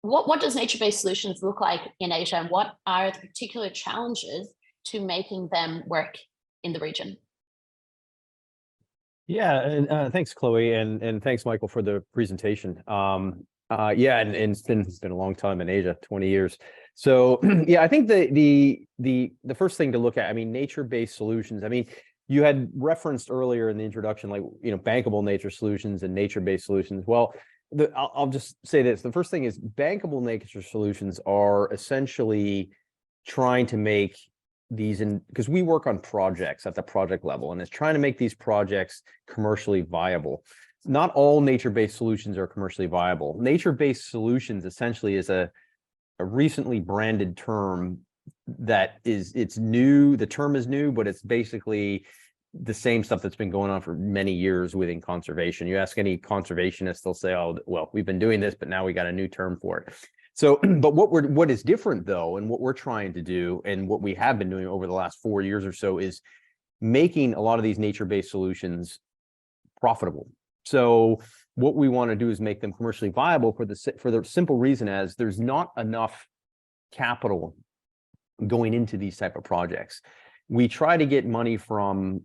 What does nature-based solutions look like in Asia, and what are the particular challenges to making them work in the region? Yeah, and thanks, Chloe, and thanks, Michael, for the presentation. Yeah, and it's been a long time in Asia, 20 years. So yeah, I think the first thing to look at, I mean, nature-based solutions. I mean, you had referenced earlier in the introduction, like, bankable nature solutions and nature-based solutions. Well, I'll just say this. The first thing is bankable nature solutions are essentially trying to make these in, because we work on projects at the project level, and it's trying to make these projects commercially viable. Not all nature-based solutions are commercially viable. Nature-based solutions essentially is a recently branded term that it's new. The term is new, but it's basically the same stuff that's been going on for many years within conservation. You ask any conservationist, they'll say, oh, well, we've been doing this, but now we got a new term for it. So, but what is different though, and what we're trying to do, and what we have been doing over the last 4 years or so, is making a lot of these nature-based solutions profitable. So what we want to do is make them commercially viable for the simple reason as there's not enough capital going into these type of projects. We try to get money from,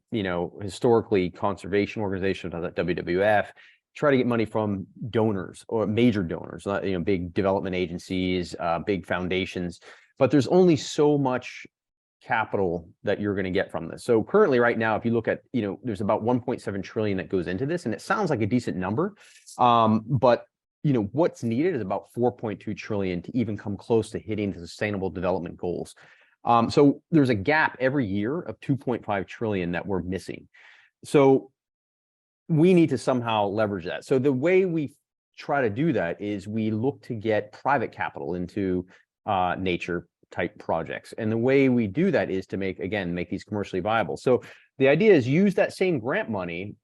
historically conservation organizations like WWF, try to get money from donors or major donors, big development agencies, big foundations, but there's only so much capital that you're going to get from this. So currently right now, if you look at, there's about 1.7 trillion that goes into this, and it sounds like a decent number. But what's needed is about 4.2 trillion to even come close to hitting the sustainable development goals. So there's a gap every year of 2.5 trillion that we're missing. So we need to somehow leverage that. So the way we try to do that is we look to get private capital into nature type projects. And the way we do that is to make these commercially viable. So the idea is use that same grant money,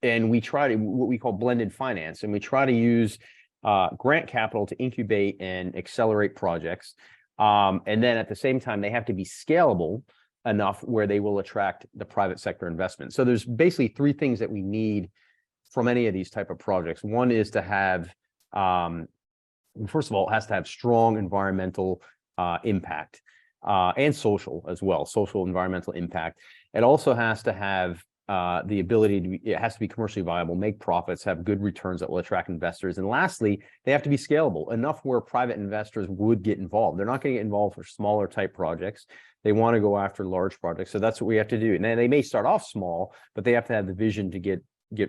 and we try to what we call blended finance, and we try to use grant capital to incubate and accelerate projects. And then at the same time, they have to be scalable enough where they will attract the private sector investment. So there's basically three things that we need from any of these type of projects. One is to have, first of all, it has to have strong environmental impact and social as well, social environmental impact. It also has to have the ability to it has to be commercially viable, make profits, have good returns that will attract investors. And lastly, they have to be scalable enough where private investors would get involved. They're not going to get involved for smaller type projects. They want to go after large projects. So that's what we have to do. And then they may start off small, but they have to have the vision to get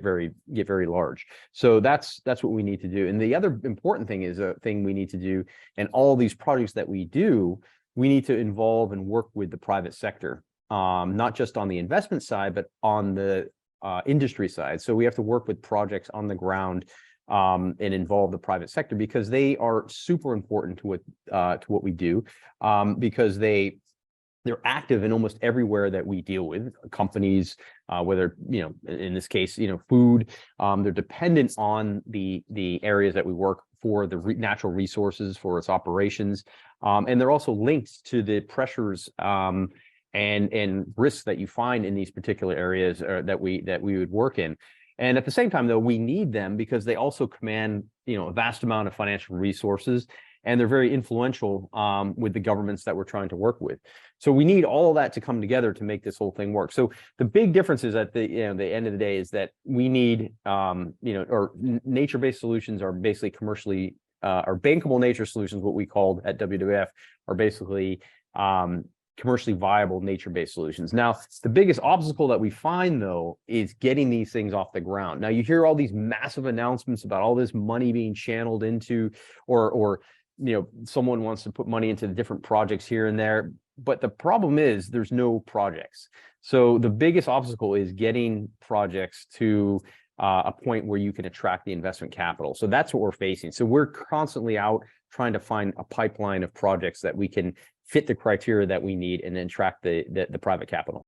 very large. So that's what we need to do. And the other important thing is a thing we need to do, and all these projects that we do, we need to involve and work with the private sector. Not just on the investment side, but on the industry side. So we have to work with projects on the ground and involve the private sector, because they are super important to what we do, because they're active in almost everywhere that we deal with. Companies, whether in this case food, they're dependent on the areas that we work for, the natural resources for its operations, and they're also linked to the pressures and risks that you find in these particular areas that we would work in. And at the same time, though, we need them because they also command a vast amount of financial resources, and they're very influential with the governments that we're trying to work with. So we need all of that to come together to make this whole thing work. So the big difference is at the end of the day is that we need or nature-based solutions are basically commercially or bankable nature solutions, what we called at WWF, are basically commercially viable nature-based solutions. Now, the biggest obstacle that we find, though, is getting these things off the ground. Now, you hear all these massive announcements about all this money being channeled into, or someone wants to put money into different projects here and there. But the problem is there's no projects. So the biggest obstacle is getting projects to a point where you can attract the investment capital. So that's what we're facing. So we're constantly out trying to find a pipeline of projects that we can fit the criteria that we need and then attract the private capital.